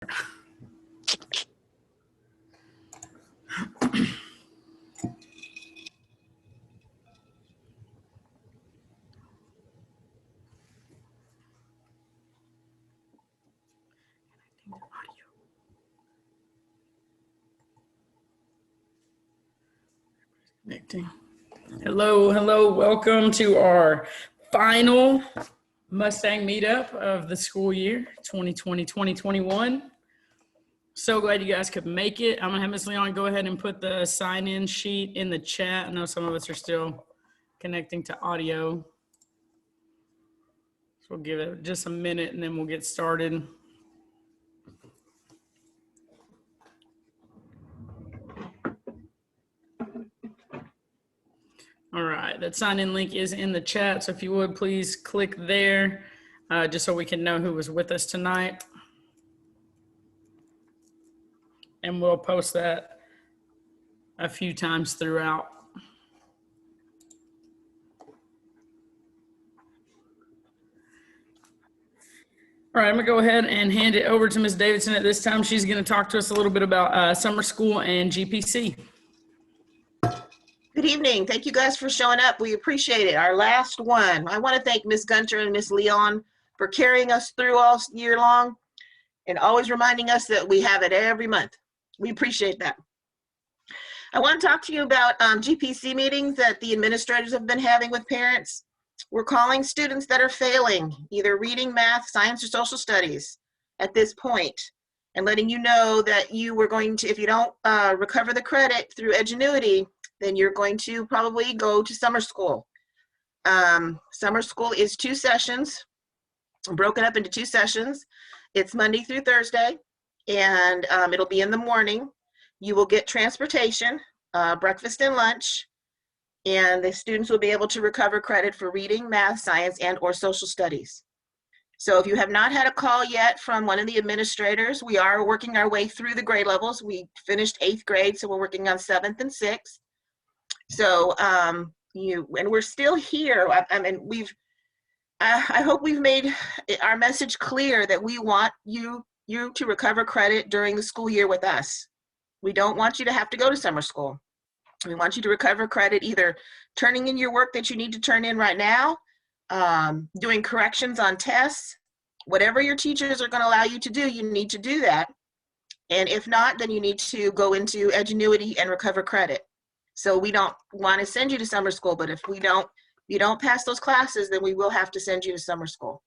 Connecting. Hello, welcome to our final Mustang meetup of the school year 2020-2021. So glad you guys could make it. I'm gonna have Ms. Leon go ahead and put the sign-in sheet in the chat. I know some of us are still connecting to audio. So we'll give it just a minute and then we'll get started. All right, that sign-in link is in the chat, so if you would please click there, just so we can know who was with us tonight. And we'll post that a few times throughout. All right, I'm gonna go ahead and hand it over to Ms. Davidson at this time. She's gonna talk to us a little bit about summer school and GPC. Good evening. Thank you guys for showing up. We appreciate it. Our last one. I want to thank Ms. Gunter and Ms. Leon for carrying us through all year long and always reminding us that we have it every month. We appreciate that. I want to talk to you about GPC meetings that the administrators have been having with parents. We're calling students that are failing, either reading, math, science, or social studies at this point, and letting you know that you were going to, if you don't recover the credit through Edgenuity, then you're going to probably go to summer school. Summer school is 2 sessions, broken up into 2 sessions. It's Monday through Thursday, and it'll be in the morning. You will get transportation, breakfast and lunch, and the students will be able to recover credit for reading, math, science, and or social studies. So if you have not had a call yet from one of the administrators, we are working our way through the grade levels. We finished 8th grade, so we're working on 7th and 6th. So and we're still here. I hope we've made our message clear that we want you to recover credit during the school year with us. We don't want you to have to go to summer school. We want you to recover credit either turning in your work that you need to turn in right now, doing corrections on tests, whatever your teachers are going to allow you to do, you need to do that. And if not, then you need to go into Edgenuity and recover credit. So we don't want to send you to summer school, but if you don't pass those classes, then we will have to send you to summer school.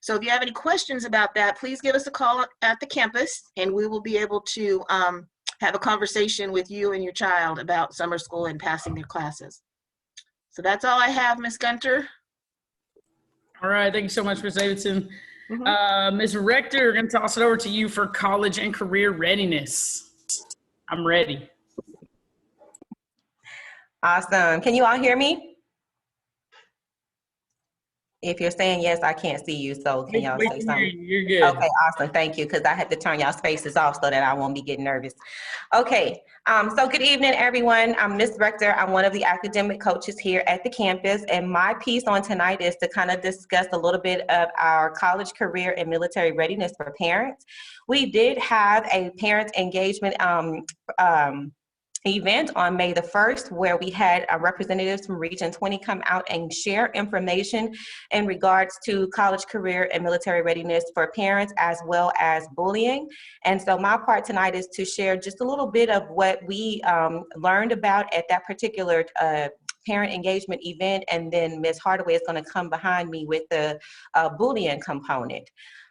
So if you have any questions about that, please give us a call at the campus, and we will be able to have a conversation with you and your child about summer school and passing their classes. So that's all I have, Ms. Gunter. All right, thank you so much, Ms. Davidson. Ms. Rector, we're going to toss it over to you for college and career readiness. I'm ready. Awesome. Can you all hear me? If you're saying yes, I can't see you, so can y'all say something? You're good. Okay, awesome. Thank you, because I had to turn y'all's faces off so that I won't be getting nervous. Okay, so good evening, everyone. I'm Ms. Rector. I'm one of the academic coaches here at the campus, and my piece on tonight is to kind of discuss a little bit of our college, career, and military readiness for parents. We did have a parent engagement event on May the 1st, where we had representatives from Region 20 come out and share information in regards to college, career, and military readiness for parents, as well as bullying. And so my part tonight is to share just a little bit of what we learned about at that particular parent engagement event, and then Ms. Hardaway is going to come behind me with the bullying component.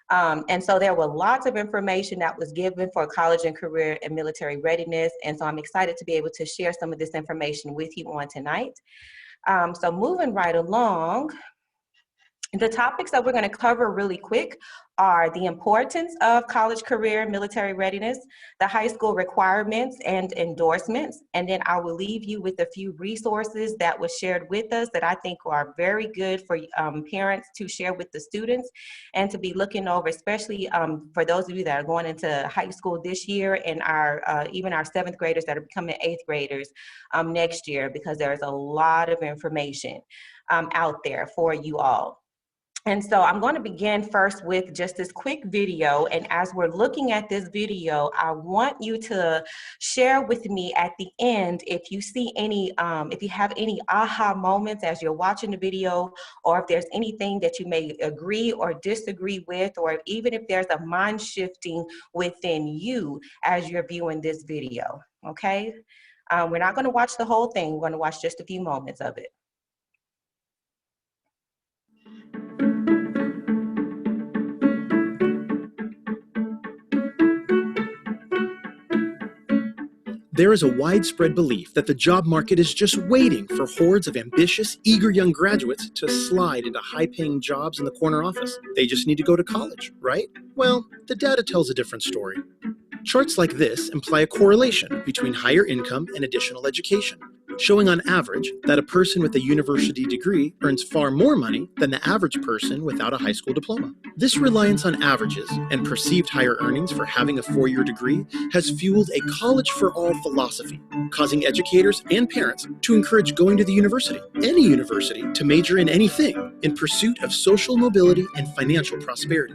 And so there were lots of information that was given for college and career and military readiness. And so I'm excited to be able to share some of this information with you on tonight. So moving right along, the topics that we're going to cover really quick are the importance of college, career, military readiness, the high school requirements and endorsements, and then I will leave you with a few resources that was shared with us that I think are very good for parents to share with the students and to be looking over, especially for those of you that are going into high school this year, and our even our 7th graders that are becoming 8th graders next year, because there's a lot of information out there for you all. And so I'm going to begin first with just this quick video. And as we're looking at this video, I want you to share with me at the end if you see any, if you have any aha moments as you're watching the video, or if there's anything that you may agree or disagree with, or even if there's a mind shifting within you as you're viewing this video, okay? We're not going to watch the whole thing. We're going to watch just a few moments of it. There is a widespread belief that the job market is just waiting for hordes of ambitious, eager young graduates to slide into high-paying jobs in the corner office. They just need to go to college, right? Well, the data tells a different story. Charts like this imply a correlation between higher income and additional education, showing on average that a person with a university degree earns far more money than the average person without a high school diploma. This reliance on averages and perceived higher earnings for having a four-year degree has fueled a college-for-all philosophy, causing educators and parents to encourage going to the university, any university, to major in anything in pursuit of social mobility and financial prosperity.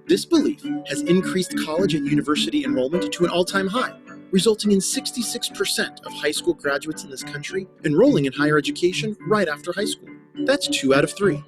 This belief has increased college and university enrollment to an all-time high, resulting in 66% of high school graduates in this country enrolling in higher education right after high school. That's 2 out of 3.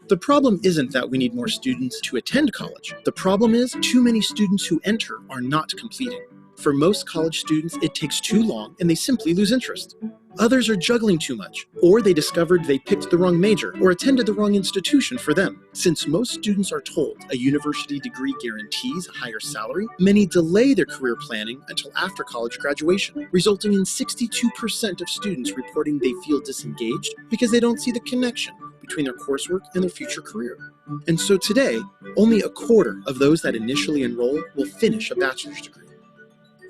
The problem isn't that we need more students to attend college. The problem is too many students who enter are not completing. For most college students, it takes too long and they simply lose interest. Others are juggling too much, or they discovered they picked the wrong major or attended the wrong institution for them. Since most students are told a university degree guarantees a higher salary, many delay their career planning until after college graduation, resulting in 62% of students reporting they feel disengaged because they don't see the connection between their coursework and their future career. And so today, only a quarter of those that initially enroll will finish a bachelor's degree.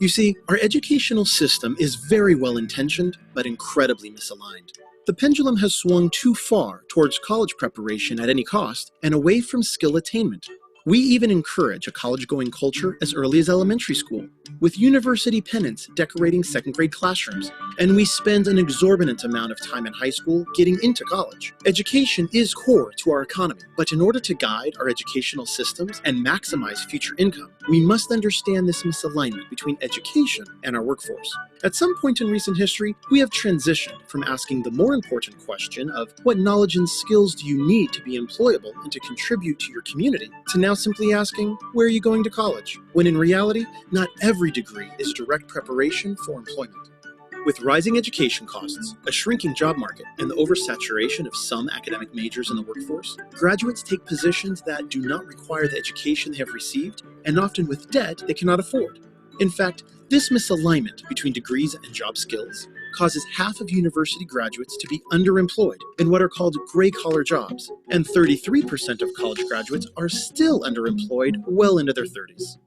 You see, our educational system is very well intentioned, but incredibly misaligned. The pendulum has swung too far towards college preparation at any cost and away from skill attainment. We even encourage a college-going culture as early as elementary school, with university pennants decorating second-grade classrooms, and we spend an exorbitant amount of time in high school getting into college. Education is core to our economy, but in order to guide our educational systems and maximize future income, we must understand this misalignment between education and our workforce. At some point in recent history, we have transitioned from asking the more important question of what knowledge and skills do you need to be employable and to contribute to your community, to now simply asking, where are you going to college? When in reality, not every degree is direct preparation for employment. With rising education costs, a shrinking job market, and the oversaturation of some academic majors in the workforce, graduates take positions that do not require the education they have received, and often with debt they cannot afford. In fact, this misalignment between degrees and job skills causes half of university graduates to be underemployed in what are called gray-collar jobs, and 33% of college graduates are still underemployed well into their 30s.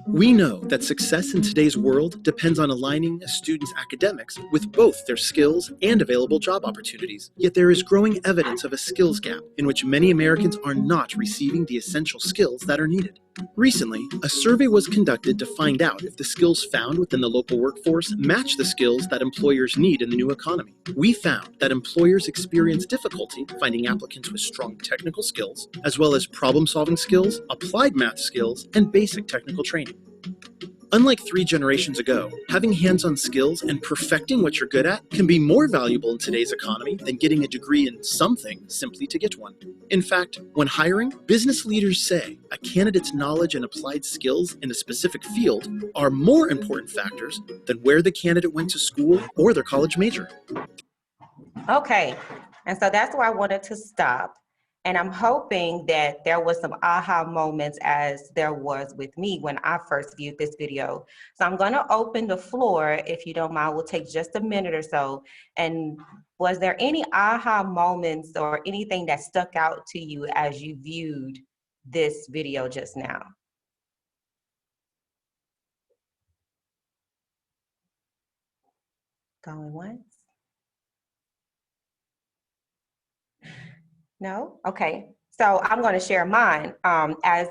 We know that success in today's world depends on aligning a student's academics with both their skills and available job opportunities. Yet there is growing evidence of a skills gap in which many Americans are not receiving the essential skills that are needed. Recently, a survey was conducted to find out if the skills found within the local workforce match the skills that employers need in the new economy. We found that employers experience difficulty finding applicants with strong technical skills, as well as problem-solving skills, applied math skills, and basic technical training. Unlike 3 generations ago, having hands-on skills and perfecting what you're good at can be more valuable in today's economy than getting a degree in something simply to get one. In fact, when hiring, business leaders say a candidate's knowledge and applied skills in a specific field are more important factors than where the candidate went to school or their college major. Okay, and so that's where I wanted to stop. And I'm hoping that there was some aha moments as there was with me when I first viewed this video. So I'm gonna open the floor, if you don't mind. We'll take just a minute or so. And was there any aha moments or anything that stuck out to you as you viewed this video just now? Going once? No? Okay. So I'm going to share mine. As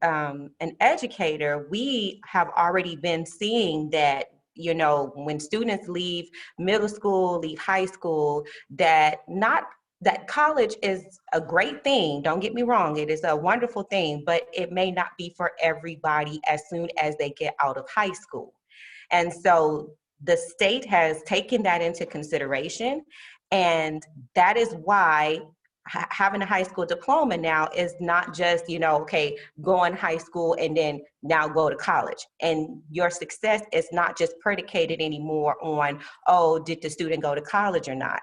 an educator, we have already been seeing that, you know, when students leave middle school, leave high school, that not that college is a great thing. Don't get me wrong. It is a wonderful thing, but it may not be for everybody as soon as they get out of high school. And so the state has taken that into consideration. And that is why having a high school diploma now is not just, okay, go in high school and then now go to college. And your success is not just predicated anymore on, oh, did the student go to college or not?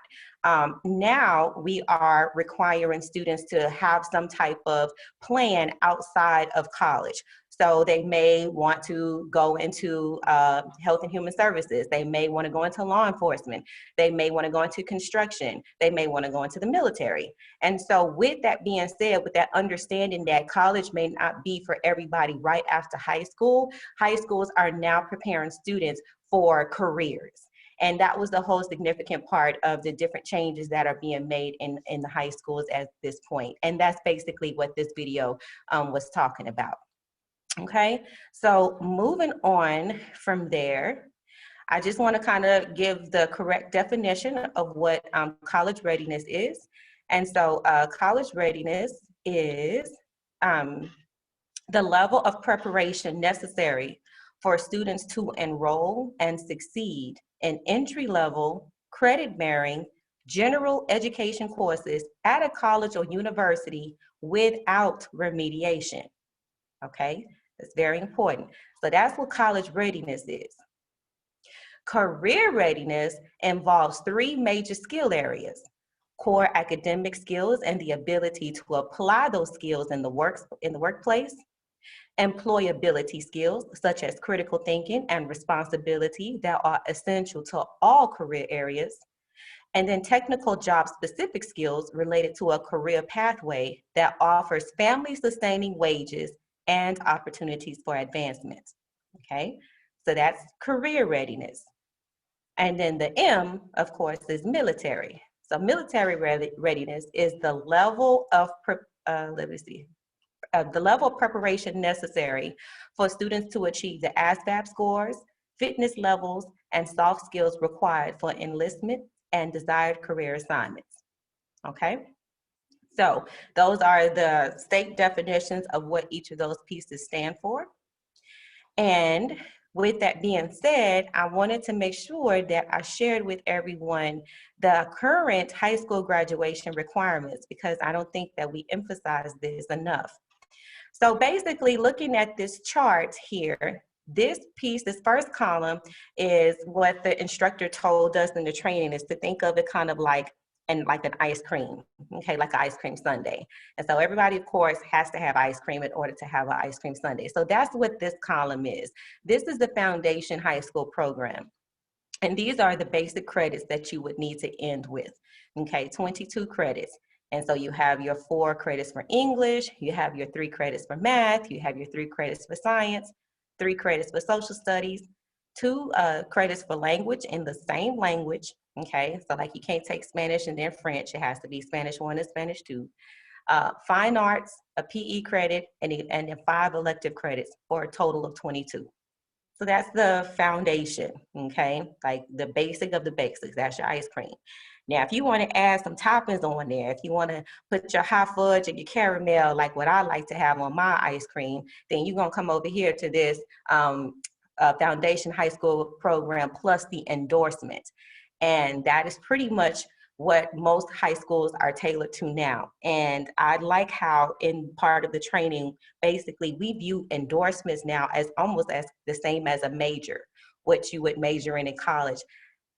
Now we are requiring students to have some type of plan outside of college. So they may want to go into health and human services. They may want to go into law enforcement. They may want to go into construction. They may want to go into the military. And so with that being said, with that understanding that college may not be for everybody right after high schools are now preparing students for careers. And that was the whole significant part of the different changes that are being made in the high schools at this point. And that's basically what this video was talking about. Okay, so moving on from there, I just want to kind of give the correct definition of what college readiness is. And so college readiness is the level of preparation necessary for students to enroll and succeed in entry-level, credit-bearing, general education courses at a college or university without remediation. Okay, that's very important. So that's what college readiness is. Career readiness involves 3 major skill areas: core academic skills and the ability to apply those skills in the workplace, employability skills such as critical thinking and responsibility that are essential to all career areas, and then technical job-specific skills related to a career pathway that offers family-sustaining wages and opportunities for advancement. Okay, so that's career readiness. And then the M, of course, is military. So military readiness is the level of the level of preparation necessary for students to achieve the ASVAB scores, fitness levels, and soft skills required for enlistment and desired career assignments. Okay, so those are the state definitions of what each of those pieces stand for. And with that being said, I wanted to make sure that I shared with everyone the current high school graduation requirements, because I don't think that we emphasize this enough. So basically, looking at this chart here, this piece, this first column, is what the instructor told us in the training, is to think of it kind of like an ice cream, okay, like an ice cream sundae. And so everybody, of course, has to have ice cream in order to have an ice cream sundae. So that's what this column is. This is the foundation high school program. And these are the basic credits that you would need to end with, okay, 22 credits. And so you have your 4 credits for English, you have your 3 credits for math, you have your 3 credits for science, 3 credits for social studies, 2 credits for language in the same language, okay? So like you can't take Spanish and then French, it has to be Spanish 1 and Spanish 2. Fine arts, a PE credit, and then 5 elective credits for a total of 22. So that's the foundation, okay? Like the basic of the basics, that's your ice cream. Now, if you want to add some toppings on there, if you want to put your hot fudge and your caramel, like what I like to have on my ice cream, then you're going to come over here to this Foundation High School program plus the endorsement. And that is pretty much what most high schools are tailored to now. And I like how in part of the training, basically we view endorsements now as almost as the same as a major, what you would major in college.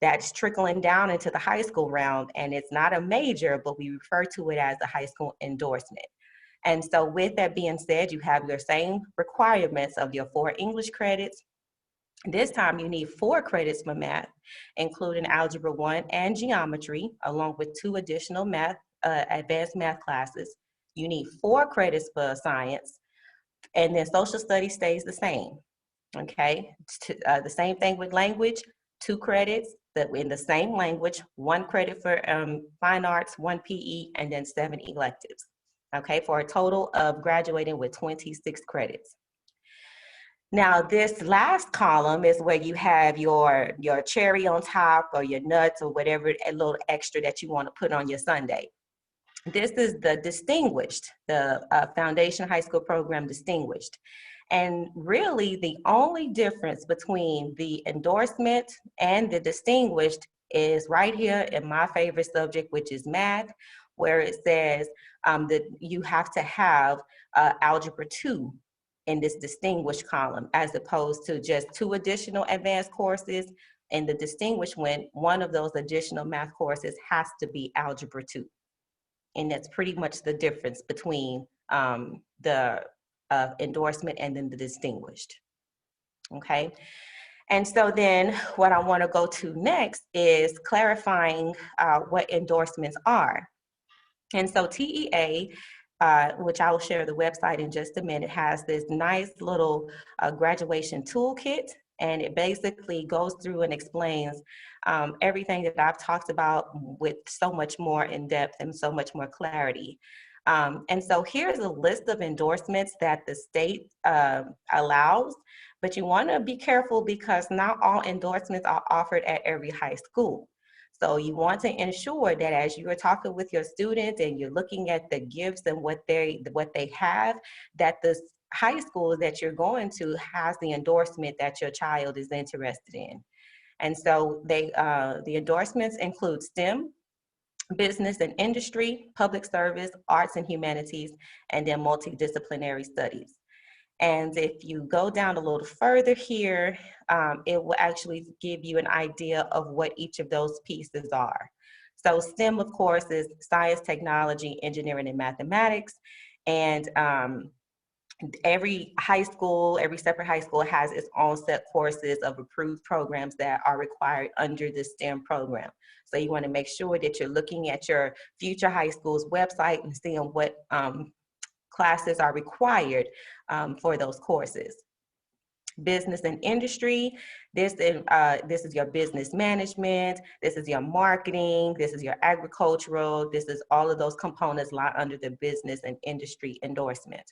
That's trickling down into the high school round, and it's not a major, but we refer to it as a high school endorsement. And so with that being said, you have your same requirements of your 4 English credits. This time you need 4 credits for math, including Algebra 1 and Geometry, along with 2 additional math, advanced math classes. You need 4 credits for science, and then social studies stays the same, okay? The same thing with language, 2 credits in the same language, 1 credit for fine arts, 1 PE, and then 7 electives, okay? For a total of graduating with 26 credits. Now, this last column is where you have your cherry on top or your nuts or whatever, a little extra that you want to put on your sundae. This is the distinguished, the Foundation High School Program distinguished. And really the only difference between the endorsement and the distinguished is right here in my favorite subject, which is math, where it says that you have to have Algebra 2 in this distinguished column, as opposed to just 2 additional advanced courses. In the distinguished one of those additional math courses has to be Algebra 2. And that's pretty much the difference between the endorsement and then the distinguished. Okay. And so then what I want to go to next is clarifying what endorsements are. And so TEA, which I will share the website in just a minute, has this nice little graduation toolkit. And it basically goes through and explains everything that I've talked about with so much more in depth and so much more clarity. And so here's a list of endorsements that the state allows, but you want to be careful because not all endorsements are offered at every high school. So you want to ensure that as you are talking with your students and you're looking at the gifts and what they have, that the high school that you're going to has the endorsement that your child is interested in. And so the endorsements include STEM, business and industry, public service, arts and humanities, and then multidisciplinary studies. And if you go down a little further here, it will actually give you an idea of what each of those pieces are. So STEM, of course, is science, technology, engineering, and mathematics. And every high school, every separate high school has its own set courses of approved programs that are required under the STEM program. So you want to make sure that you're looking at your future high school's website and seeing what classes are required for those courses. Business and industry, this is your business management, this is your marketing, this is your agricultural, this is all of those components lie under the business and industry endorsement.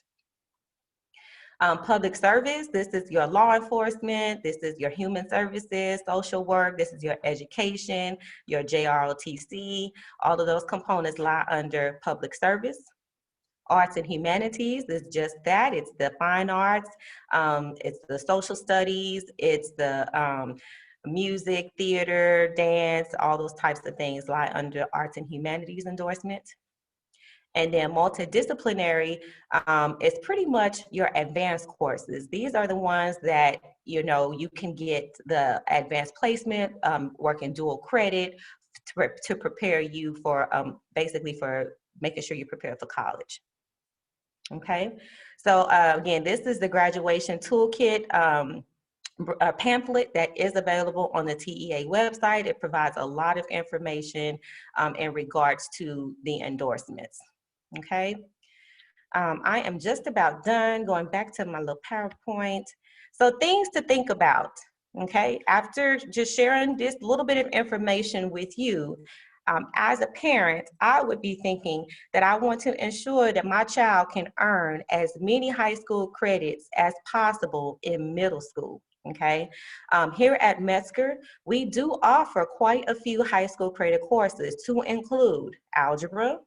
Public service, this is your law enforcement, this is your human services, social work, this is your education, your JROTC, all of those components lie under public service. Arts and humanities is just that. It's the fine arts, it's the social studies, it's the music, theater, dance, all those types of things lie under arts and humanities endorsement. And then multidisciplinary is pretty much your advanced courses. These are the ones that, you know, you can get the advanced placement, working dual credit to prepare you for basically for making sure you're prepared for college. Okay, so again, this is the graduation toolkit a pamphlet that is available on the TEA website. It provides a lot of information in regards to the endorsements. Okay, I am just about done, going back to my little PowerPoint. So things to think about, okay? After just sharing this little bit of information with you, as a parent, I would be thinking that I want to ensure that my child can earn as many high school credits as possible in middle school. Okay, here at Metzger, we do offer quite a few high school credit courses to include algebra,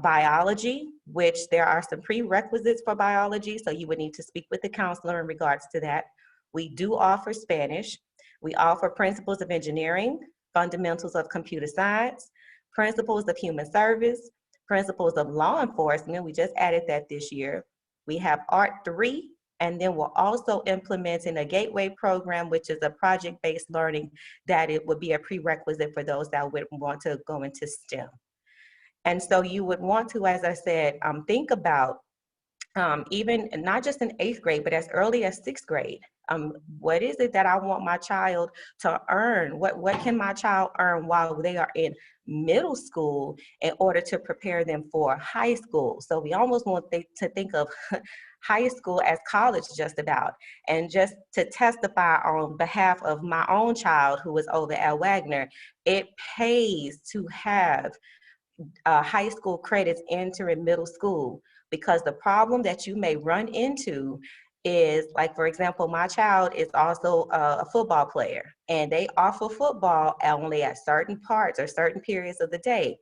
biology, which there are some prerequisites for biology, so you would need to speak with the counselor in regards to that. We do offer Spanish. We offer principles of engineering, fundamentals of computer science, principles of human service, principles of law enforcement. We just added that this year. We have Art 3, and then we're also implementing a gateway program, which is a project-based learning that it would be a prerequisite for those that would want to go into STEM. And so you would want to, as I said, think about even not just in 8th grade, but as early as 6th grade. What is it that I want my child to earn? What can my child earn while they are in middle school in order to prepare them for high school? So we almost want to think of high school as college just about. And just to testify on behalf of my own child who is over at Wagner, it pays to have high school credits entering middle school, because the problem that you may run into is, like, for example, my child is also a football player, and they offer football only at certain parts or certain periods of the day.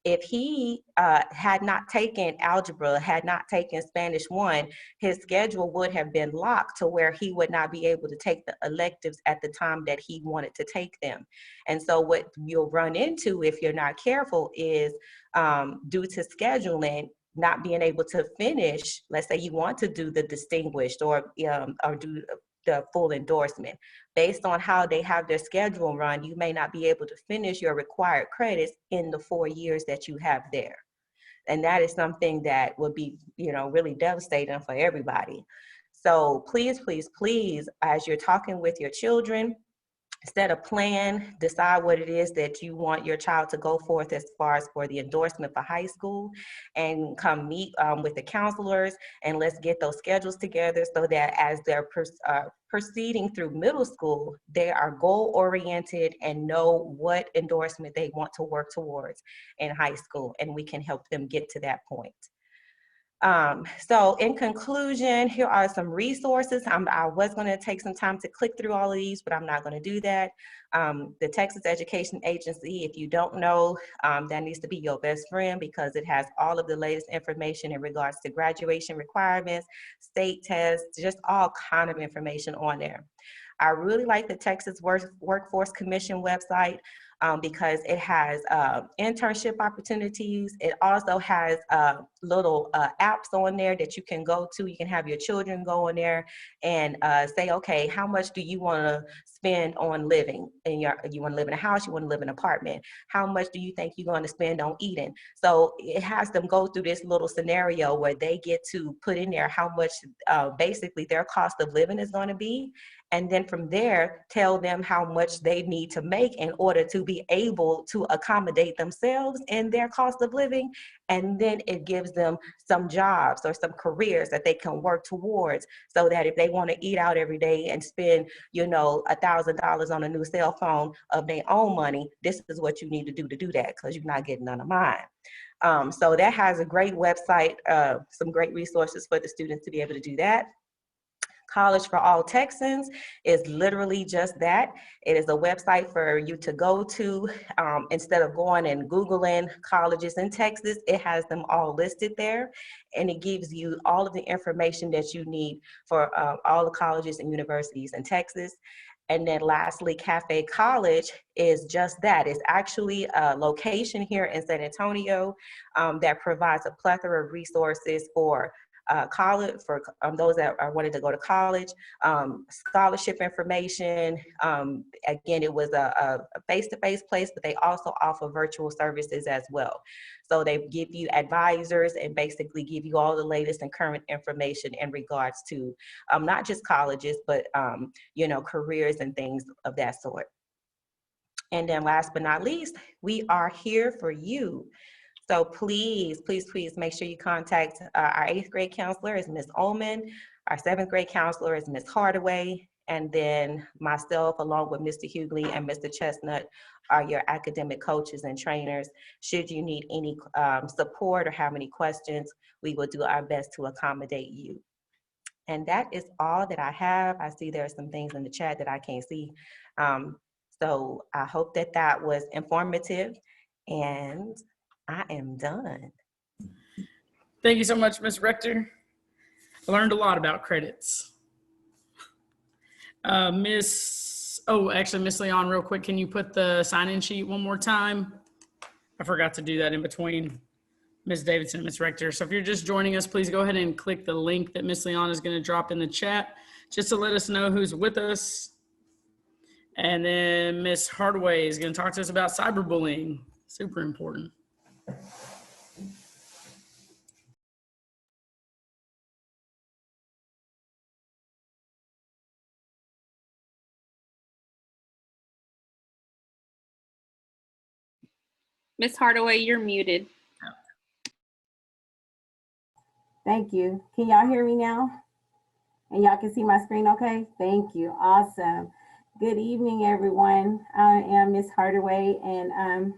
If he had not taken algebra, had not taken Spanish 1, his schedule would have been locked to where he would not be able to take the electives at the time that he wanted to take them. And so what you'll run into if you're not careful is due to scheduling, not being able to finish, let's say you want to do the distinguished or do the full endorsement. Based on how they have their schedule run, you may not be able to finish your required credits in the 4 years that you have there. And that is something that would be, really devastating for everybody. So please, please, please, as you're talking with your children, set a plan, decide what it is that you want your child to go forth as far as for the endorsement for high school, and come meet with the counselors, and let's get those schedules together so that as they're proceeding through middle school, they are goal-oriented and know what endorsement they want to work towards in high school, and we can help them get to that point. So in conclusion, here are some resources. I was going to take some time to click through all of these, but I'm not going to do that. The Texas Education Agency, if you don't know, that needs to be your best friend because it has all of the latest information in regards to graduation requirements, state tests, just all kind of information on there. I really like the Texas Workforce Commission website because it has internship opportunities. It also has little apps on there that you can go to. You can have your children go in there and say, okay, how much do you want to spend on living? You want to live in a house, you want to live in an apartment. How much do you think you're going to spend on eating? So it has them go through this little scenario where they get to put in there how much basically their cost of living is going to be. And then from there, tell them how much they need to make in order to be able to accommodate themselves and their cost of living. And then it gives them some jobs or some careers that they can work towards so that if they want to eat out every day and spend, $1,000 on a new cell phone of their own money, this is what you need to do that because you're not getting none of mine. So that has a great website, some great resources for the students to be able to do that. College for All Texans is literally just that. It is a website for you to go to. Instead of going and Googling colleges in Texas, it has them all listed there. And it gives you all of the information that you need for all the colleges and universities in Texas. And then lastly, Cafe College is just that. It's actually a location here in San Antonio that provides a plethora of resources for college, for those that are wanting to go to college, scholarship information. Again, it was a face-to-face place, but they also offer virtual services as well. So they give you advisors and basically give you all the latest and current information in regards to not just colleges, but careers and things of that sort. And then last but not least, we are here for you. So please, please, please make sure you contact our 8th grade counselor is Ms. Ullman, our 7th grade counselor is Ms. Hardaway, and then myself along with Mr. Hughley and Mr. Chestnut are your academic coaches and trainers. Should you need any support or have any questions, we will do our best to accommodate you. And that is all that I have. I see there are some things in the chat that I can't see. So I hope that that was informative, and I am done. Thank you so much, Ms. Rector. I learned a lot about credits. Miss Leon, real quick, can you put the sign-in sheet one more time? I forgot to do that in between Ms. Davidson and Ms. Rector. So if you're just joining us, please go ahead and click the link that Ms. Leon is going to drop in the chat just to let us know who's with us. And then Ms. Hardaway is going to talk to us about cyberbullying. Super important. Ms. Hardaway, you're muted. Thank you. Can y'all hear me now? And y'all can see my screen okay? Thank you. Awesome. Good evening, everyone. I am Ms. Hardaway, and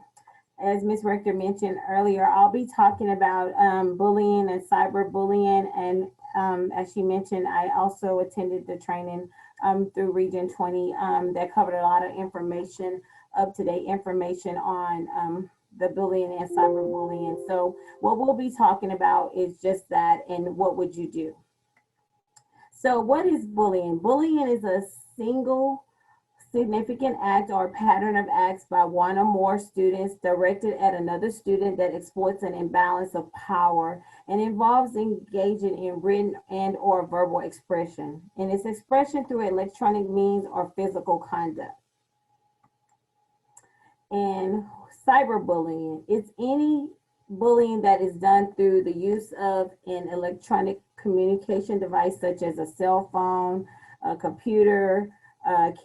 as Ms. Rector mentioned earlier, I'll be talking about bullying and cyberbullying. And as she mentioned, I also attended the training through Region 20 that covered a lot of information, up-to-date information on the bullying and cyberbullying. So what we'll be talking about is just that, and what would you do? So what is bullying? Bullying is a single significant act or pattern of acts by one or more students directed at another student that exploits an imbalance of power and involves engaging in written and or verbal expression, and its expression through electronic means or physical conduct. And cyberbullying, it's any bullying that is done through the use of an electronic communication device such as a cell phone, a computer,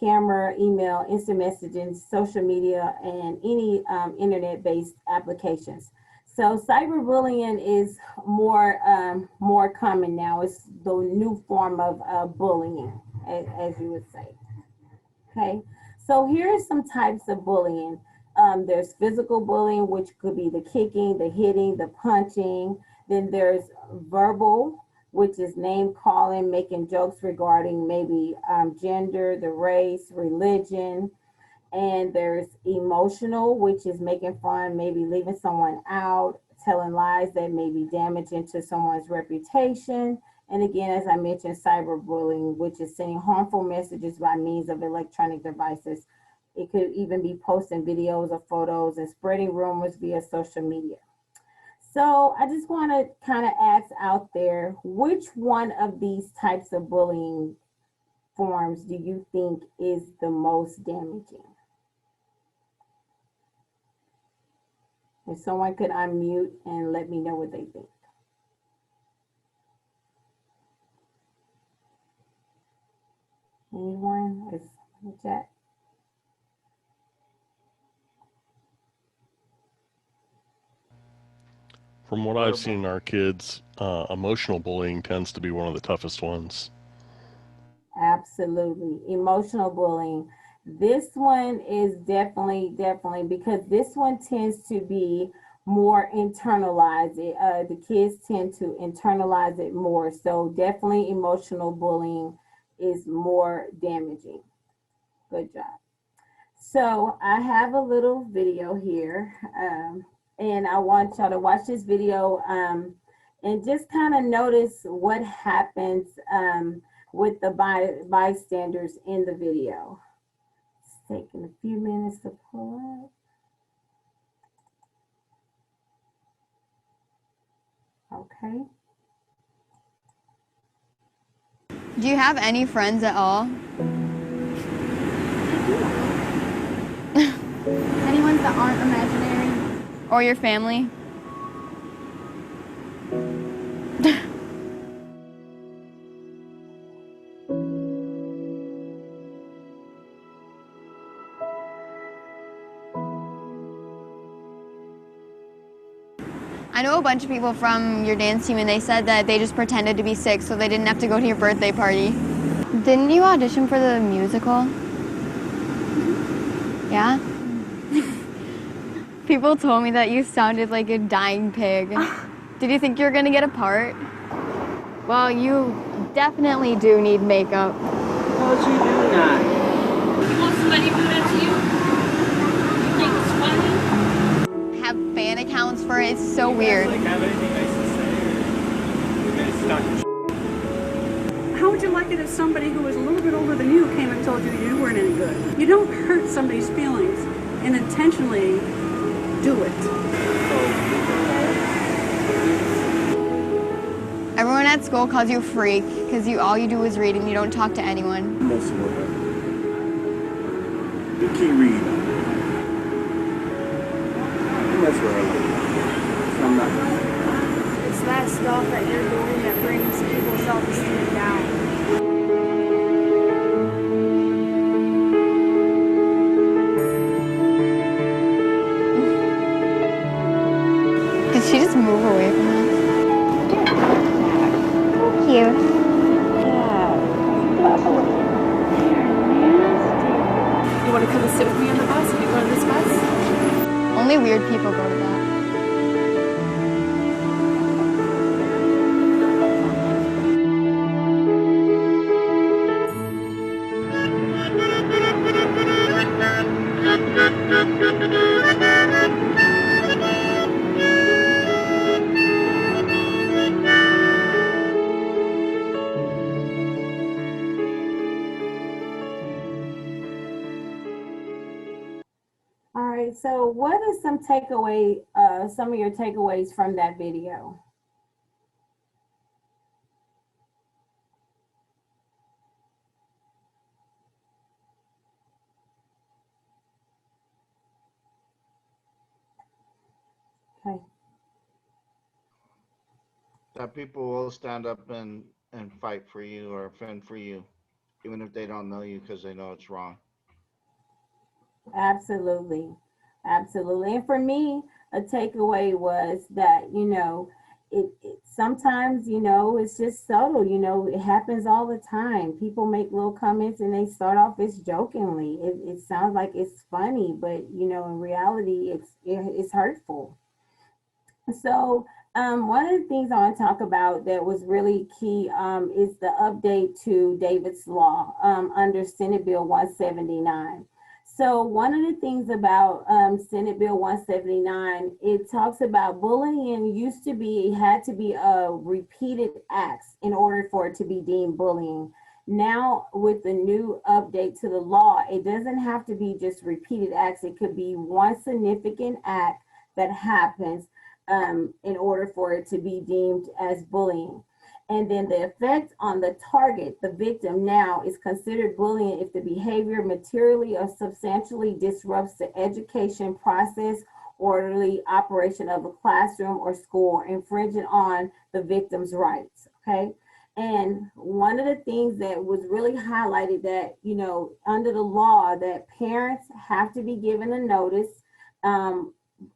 camera, email, instant messaging, social media, and any internet-based applications. So cyberbullying is more common now. It's the new form of bullying, as you would say. Okay, so here are some types of bullying. There's physical bullying, which could be the kicking, the hitting, the punching. Then there's verbal, which is name calling, making jokes regarding maybe gender, the race, religion. And there's emotional, which is making fun, maybe leaving someone out, telling lies that may be damaging to someone's reputation. And again, as I mentioned, cyberbullying, which is sending harmful messages by means of electronic devices. It could even be posting videos or photos and spreading rumors via social media. So I just want to kind of ask out there, which one of these types of bullying forms do you think is the most damaging? If someone could unmute and let me know what they think. Anyone? Is in the chat? From what I've seen in our kids, emotional bullying tends to be one of the toughest ones. Absolutely. Emotional bullying. This one is definitely because this one tends to be more internalized. The kids tend to internalize it more. So definitely emotional bullying is more damaging. Good job. So I have a little video here. And I want y'all to watch this video and just kind of notice what happens with the bystanders in the video. It's taking a few minutes to pull up. Okay. Do you have any friends at all? Any ones that aren't imaginary? Or your family? I know a bunch of people from your dance team, and they said that they just pretended to be sick so they didn't have to go to your birthday party. Didn't you audition for the musical? Yeah? People told me that you sounded like a dying pig. Did you think you were gonna get a part? Well, you definitely do need makeup. Well, you do not. You want somebody to do that to you? You think it's funny? Have fan accounts for it. It's so weird. Like, have anything nice to say? Or you guys stuck? How would you like it if somebody who was a little bit older than you came and told you you weren't any good? You don't hurt somebody's feelings and intentionally do it. Everyone at school calls you a freak because all you do is read and you don't talk to anyone. Most of them. You keep reading. That's where I live. I'm not. It's that stuff that you're doing that brings people's self-esteem down. Did she just move away from us? Cute. You want to come and sit with me on the bus if you go on this bus? Only weird people go to that. Okay, so what is some of your takeaways from that video? Okay. That people will stand up and fight for you or fend for you, even if they don't know you because they know it's wrong. Absolutely. Absolutely. And for me, a takeaway was that, it sometimes, it's just subtle, it happens all the time. People make little comments and they start off as jokingly. It sounds like it's funny, but, in reality, it's hurtful. So, one of the things I want to talk about that was really key is the update to David's Law under Senate Bill 179. So one of the things about Senate Bill 179, it talks about bullying had to be repeated acts in order for it to be deemed bullying. Now, with the new update to the law, it doesn't have to be just repeated acts. It could be one significant act that happens in order for it to be deemed as bullying. And then the effect on the target, the victim, now is considered bullying if the behavior materially or substantially disrupts the education process, orderly operation of a classroom or school, or infringing on the victim's rights. Okay. And one of the things that was really highlighted that, under the law, that parents have to be given a notice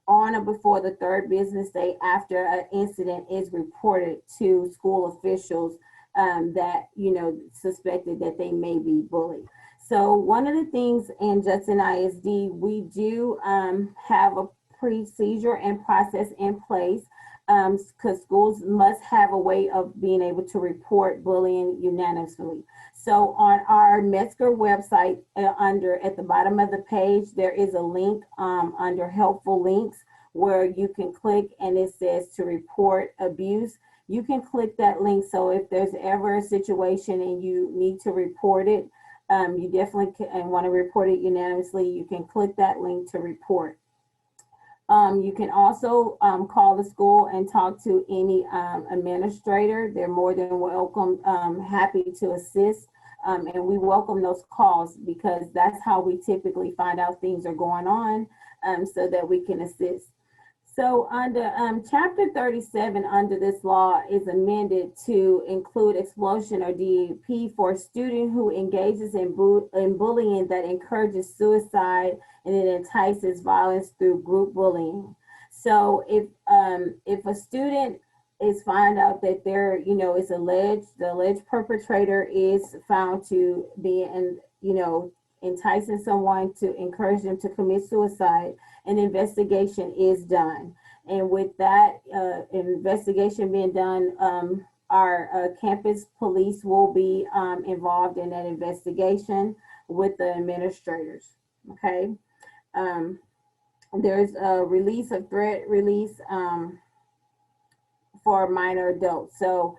on or before the third business day after an incident is reported to school officials that, suspected that they may be bullied. So one of the things in Judson ISD, we do have a procedure and process in place because schools must have a way of being able to report bullying unanimously. So on our Metzger website, at the bottom of the page, there is a link under helpful links where you can click and it says to report abuse. You can click that link. So if there's ever a situation and you need to report it, you definitely and want to report it unanimously, you can click that link to report. You can also call the school and talk to any administrator. They're more than welcome, happy to assist. And we welcome those calls because that's how we typically find out things are going on so that we can assist. So under Chapter 37 under this law is amended to include expulsion or DEP for a student who engages in bullying that encourages suicide and it entices violence through group bullying. So if a student is found out that it's the alleged perpetrator is found to be enticing someone to encourage them to commit suicide, an investigation is done. And with that investigation being done, our campus police will be involved in that investigation with the administrators, okay? There's a release of threat release for minor adults. So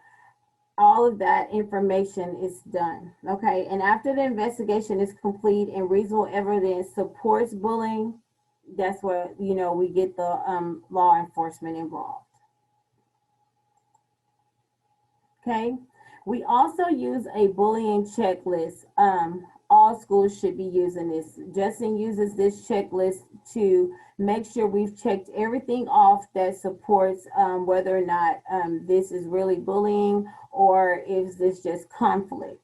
all of that information is done, okay? And after the investigation is complete and reasonable evidence supports bullying, that's where, we get the law enforcement involved. Okay, we also use a bullying checklist. All schools should be using this. Justin uses this checklist to make sure we've checked everything off that supports whether or not this is really bullying or is this just conflict.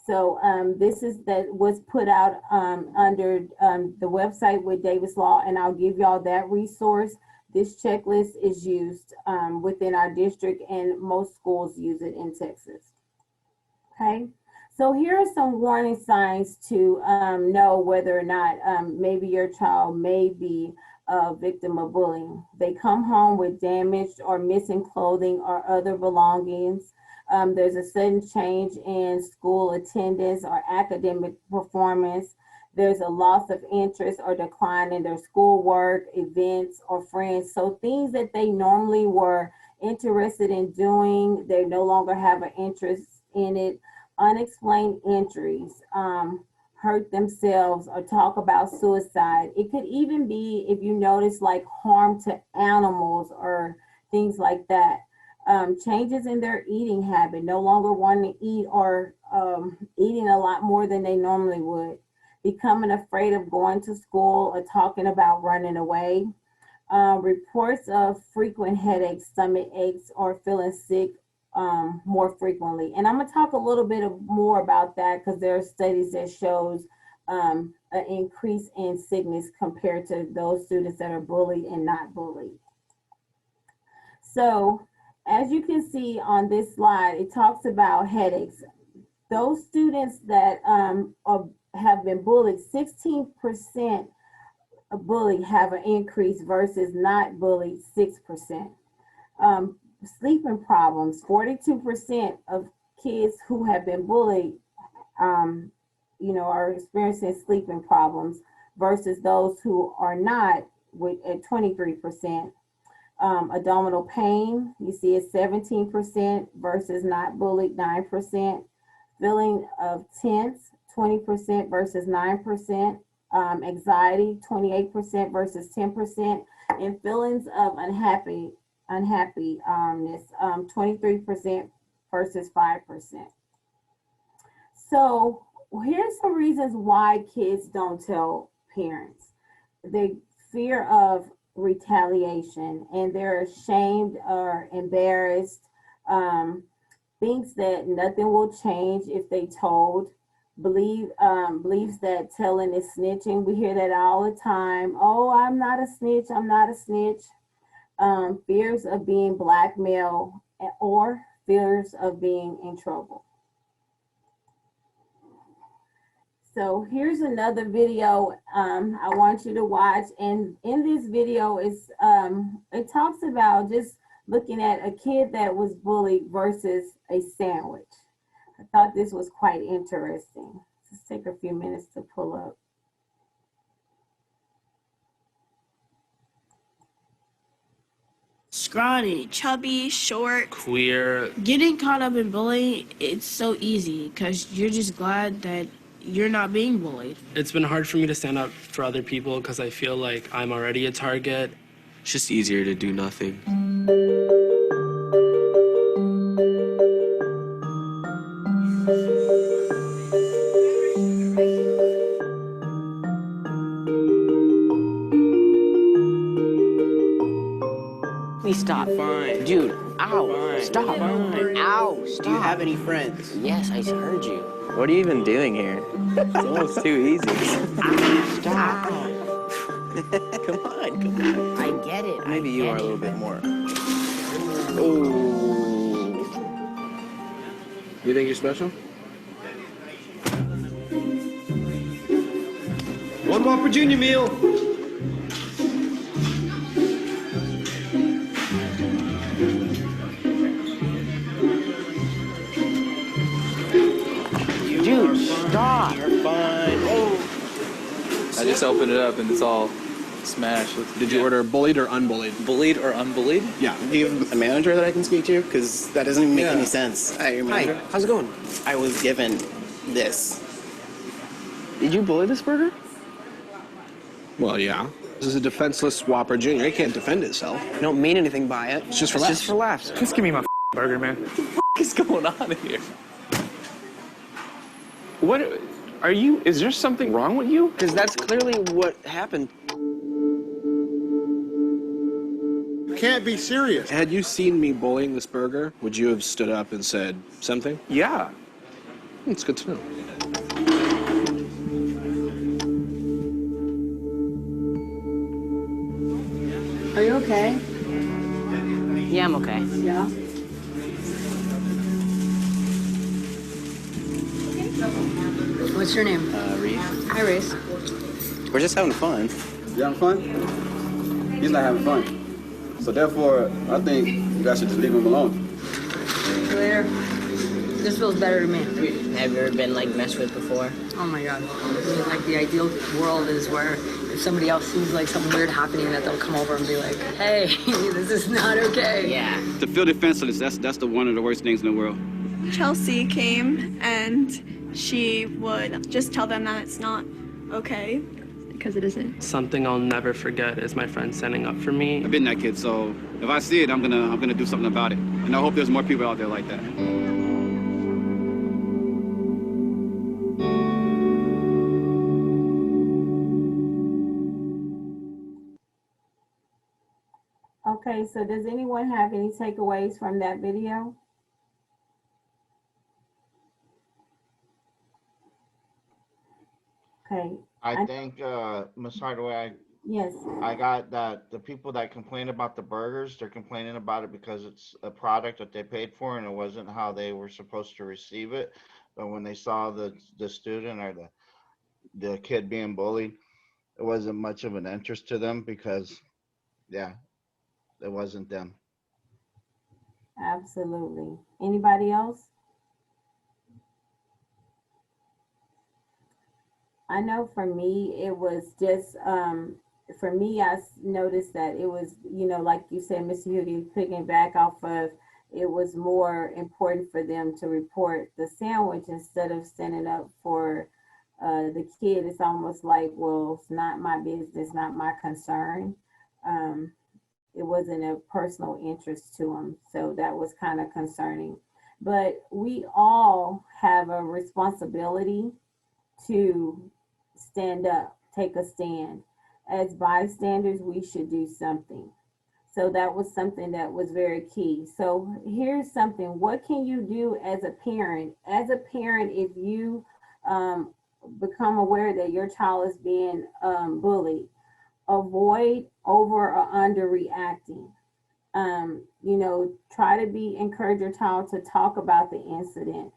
So this was put out under the website with Davis Law, and I'll give y'all that resource. This checklist is used within our district, and most schools use it in Texas. Okay, so here are some warning signs to know whether or not maybe your child may be a victim of bullying. They come home with damaged or missing clothing or other belongings. There's a sudden change in school attendance or academic performance. There's a loss of interest or decline in their schoolwork, events, or friends. So things that they normally were interested in doing, they no longer have an interest in it. Unexplained injuries, hurt themselves or talk about suicide. It could even be, if you notice, like harm to animals or things like that. Changes in their eating habit, no longer wanting to eat or eating a lot more than they normally would. Becoming afraid of going to school or talking about running away. Reports of frequent headaches, stomach aches, or feeling sick more frequently. And I'm gonna talk a little bit more about that because there are studies that shows an increase in sickness compared to those students that are bullied and not bullied. So as you can see on this slide, it talks about headaches. Those students that have been bullied, 16% of bullied have an increase versus not bullied, 6%. Sleeping problems, 42% of kids who have been bullied, are experiencing sleeping problems versus those who are not, at 23%. Abdominal pain, you see it's 17% versus not bullied, 9%. Feeling of tense, 20% versus 9%. Anxiety, 28% versus 10%. And feelings of unhappiness, 23% versus 5%. So here's some reasons why kids don't tell parents. The fear of retaliation, and they're ashamed or embarrassed, thinks that nothing will change if they told, believes that telling is snitching. We hear that all the time. Oh, I'm not a snitch, I'm not a snitch. Fears of being blackmailed or fears of being in trouble. So here's another video I want you to watch. And in this video, it talks about just looking at a kid that was bullied versus a sandwich. I thought this was quite interesting. Just take a few minutes to pull up. Scrawny, chubby, short, queer. Getting caught up in bullying, it's so easy because you're just glad that you're not being bullied. It's been hard for me to stand up for other people because I feel like I'm already a target. It's just easier to do nothing. Please stop. Fine. Dude, ow. Fine. Stop. Fine. Ow, stop. Do you have any friends? Yes, I heard you. What are you even doing here? It's almost too easy. Stop. Come on. I get it. Maybe you are a little bit more. Oh. You think you're special? One more for Junior meal. Dude, stop. You're fine. Oh. I just opened it up and it's all smashed. Did you order bullied or unbullied? Bullied or unbullied? Yeah. Do you have a manager that I can speak to? Because that doesn't even make any sense. Hi, your manager. Hi, how's it going? I was given this. Did you bully this burger? Well, yeah. This is a defenseless Whopper Jr. He can't defend himself. I don't mean anything by it. It's just for laughs. Just for laughs. Just give me my burger, man. What is going on here? What are you? Is there something wrong with you? Because that's clearly what happened. You can't be serious. Had you seen me bullying this burger, would you have stood up and said something? Yeah. It's good to know. Are you okay? Yeah, I'm okay. Yeah. What's your name? Reese. Hi, Reese. We're just having fun. You having fun? He's not having fun. So therefore, I think you guys should just leave him alone. See you later. This feels better to me. Have you ever been like messed with before? Oh my God. I mean, like the ideal world is where if somebody else sees like something weird happening, that they'll come over and be like, hey, this is not okay. Yeah. To feel defenseless, that's one of the worst things in the world. Chelsea came and she would just tell them that it's not okay. Because it isn't. Something I'll never forget is my friend standing up for me. I've been that kid, so if I see it, I'm gonna do something about it. And I hope there's more people out there like that. Okay, so does anyone have any takeaways from that video? Okay. I think, Ms. Hardaway, Yes. I got that the people that complain about the burgers, they're complaining about it because it's a product that they paid for and it wasn't how they were supposed to receive it. But when they saw the student or the kid being bullied, it wasn't much of an interest to them because, yeah, it wasn't them. Absolutely. Anybody else? I know for me, it was just, for me, I noticed that it was, you know, like you said, Mr. Hughie, picking back off of, it was more important for them to report the sandwich instead of standing up for the kid. It's almost like, well, it's not my business, not my concern. It wasn't a personal interest to them. So that was kind of concerning. But we all have a responsibility to stand up, take a stand. As bystanders, we should do something. So that was something that was very key. So here's something. What can you do as a parent? As a parent, if you become aware that your child is being bullied, avoid over or under reacting. You know, try to encourage your child to talk about the incident.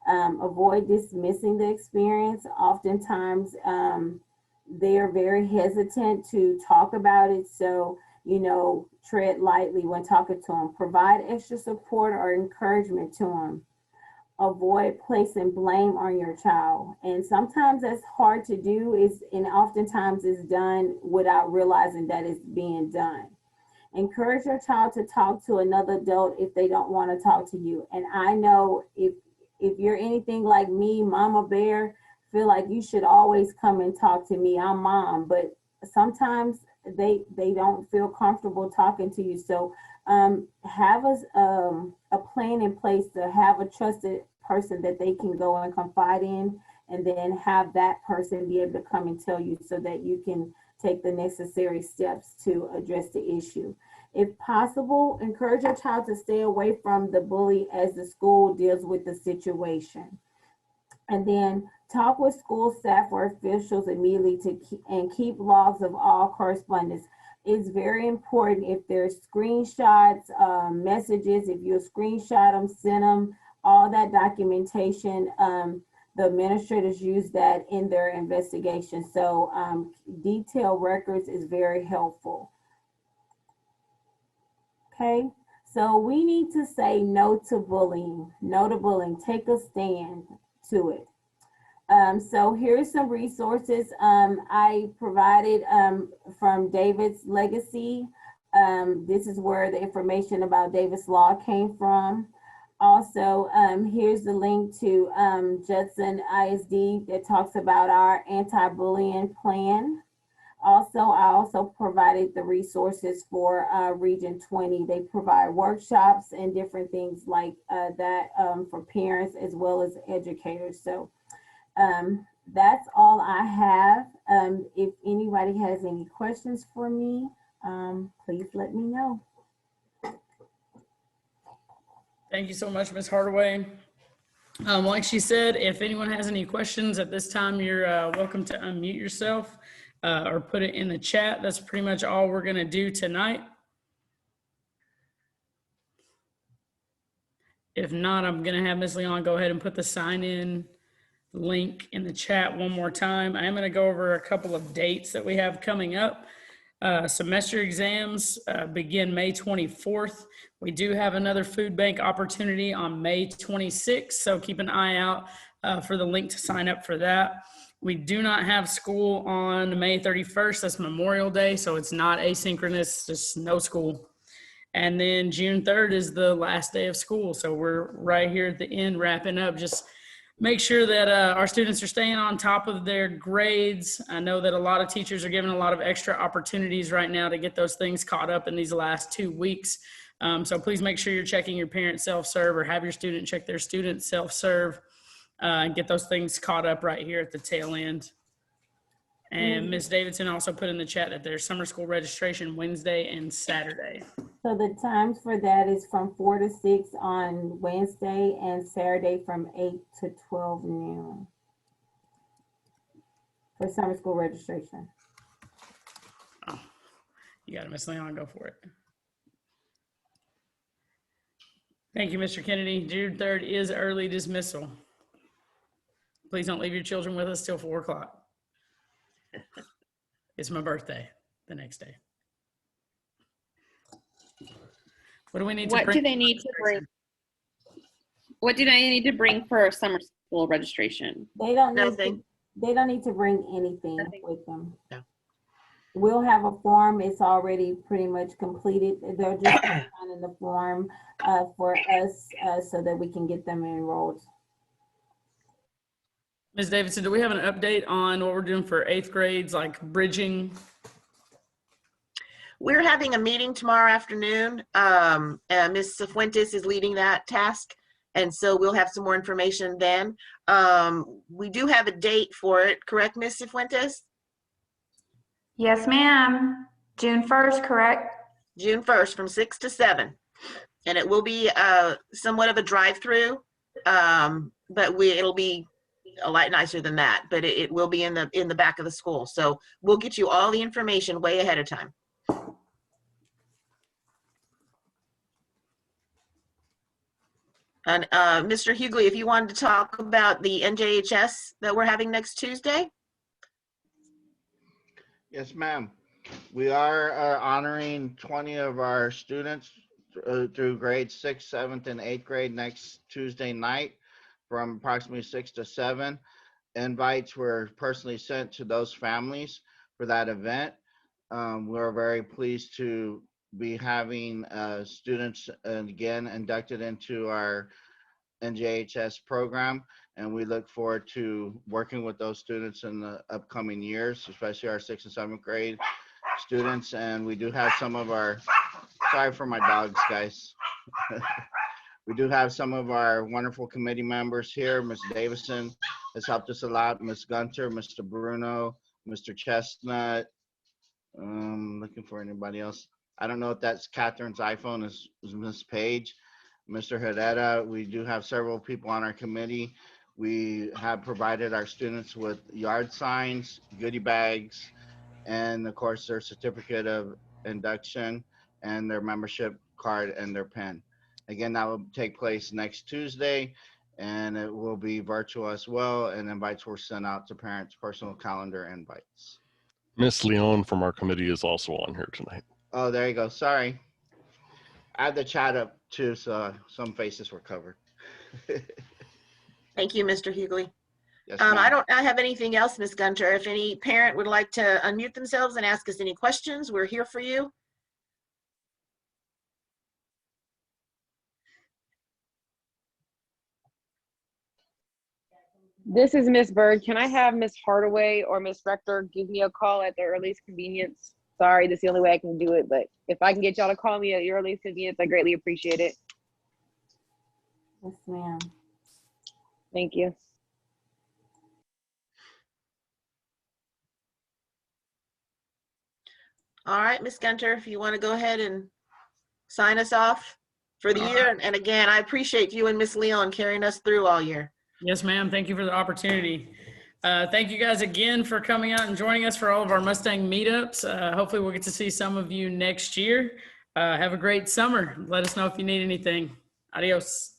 Avoid dismissing the experience. Oftentimes, they are very hesitant to talk about it. So, you know, tread lightly when talking to them. Provide extra support or encouragement to them. Avoid placing blame on your child. And sometimes that's hard to do, and oftentimes it's done without realizing that it's being done. Encourage your child to talk to another adult if they don't want to talk to you. And I know if you're anything like me, Mama Bear, feel like you should always come and talk to me. I'm mom, but sometimes they don't feel comfortable talking to you. So have a plan in place to have a trusted person that they can go and confide in, and then have that person be able to come and tell you so that you can take the necessary steps to address the issue. If possible, encourage your child to stay away from the bully as the school deals with the situation. And then talk with school staff or officials immediately and keep logs of all correspondence. It's very important if there's screenshots, messages, if you screenshot them, send them, all that documentation, the administrators use that in their investigation. So detailed records is very helpful. Okay, so we need to say no to bullying, take a stand to it. So here's some resources I provided from David's Legacy. This is where the information about David's Law came from. Also, here's the link to Judson ISD that talks about our anti-bullying plan. Also, I also provided the resources for Region 20. They provide workshops and different things like that for parents as well as educators. So that's all I have. If anybody has any questions for me, please let me know. Thank you so much, Ms. Hardaway. Like she said, if anyone has any questions at this time, you're welcome to unmute yourself or put it in the chat. That's pretty much all we're going to do tonight. If not, I'm going to have Ms. Leon go ahead and put the sign-in link in the chat one more time. I am going to go over a couple of dates that we have coming up. Semester exams begin May 24th. We do have another food bank opportunity on May 26th, so keep an eye out for the link to sign up for that. We do not have school on May 31st. That's Memorial Day, so it's not asynchronous, just no school. And then June 3rd is the last day of school, so we're right here at the end wrapping up. Just make sure that our students are staying on top of their grades. I know that a lot of teachers are given a lot of extra opportunities right now to get those things caught up in these last 2 weeks. So please make sure you're checking your parent self-serve or have your student check their student self-serve and get those things caught up right here at the tail end. And Ms. Davidson also put in the chat that there's summer school registration Wednesday and Saturday. So the times for that is from 4 to 6 on Wednesday and Saturday from 8 to 12 noon for summer school registration. Oh, you got it, Ms. Leon, go for it. Thank you, Mr. Kennedy. June 3rd is early dismissal. Please don't leave your children with us till 4 o'clock. It's my birthday the next day. What do we need to bring? What do they need to bring? What do they need to bring for summer school registration? They don't need to bring anything with them. No. We'll have a form. It's already pretty much completed. They're just signing the form for us so that we can get them enrolled. Ms. Davidson, do we have an update on what we're doing for 8th grades, like bridging? We're having a meeting tomorrow afternoon. Ms. Cifuentes is leading that task, and so we'll have some more information then. We do have a date for it, correct, Ms. Cifuentes? Yes, ma'am. June 1st, correct? June 1st from 6 to 7. And it will be somewhat of a drive-through, but it'll be a lot nicer than that, but it will be in the back of the school. So we'll get you all the information way ahead of time. And Mr. Hughley, if you wanted to talk about the NJHS that we're having next Tuesday. Yes, ma'am. We are honoring 20 of our students through grades 6th, 7th, and 8th grade next Tuesday night from approximately 6 to 7. Invites were personally sent to those families for that event. We're very pleased to be having students again inducted into our NJHS program, and we look forward to working with those students in the upcoming years, especially our 6th and 7th grade students. And we do have some of our, sorry for my dogs, guys. We do have some of our wonderful committee members here. Ms. Davison has helped us a lot. Ms. Gunter, Mr. Bruno, Mr. Chestnut. Looking for anybody else. I don't know if that's Catherine's iPhone, is Ms. Page. Mr. Herrera, we do have several people on our committee. We have provided our students with yard signs, goodie bags, and of course their certificate of induction and their membership card and their pen. Again, that will take place next Tuesday, and it will be virtual as well, and invites were sent out to parents' personal calendar invites. Miss Leon from our committee is also on here tonight. Oh, there you go. Sorry. I had the chat up too, so some faces were covered. Thank you, Mr. Hughley. Yes, I don't have anything else, Ms. Gunter. If any parent would like to unmute themselves and ask us any questions, we're here for you. This is Miss Bird. Can I have Miss Hardaway or Miss Rector give me a call at their earliest convenience? Sorry, that's the only way I can do it, but if I can get y'all to call me at your earliest convenience, I greatly appreciate it. Yes, ma'am. Thank you. All right, Ms. Gunter, if you want to go ahead and sign us off for the year. And again, I appreciate you and Miss Leon carrying us through all year. Yes, ma'am. Thank you for the opportunity. Thank you guys again for coming out and joining us for all of our Mustang meetups. Hopefully we'll get to see some of you next year. Have a great summer. Let us know if you need anything. Adios.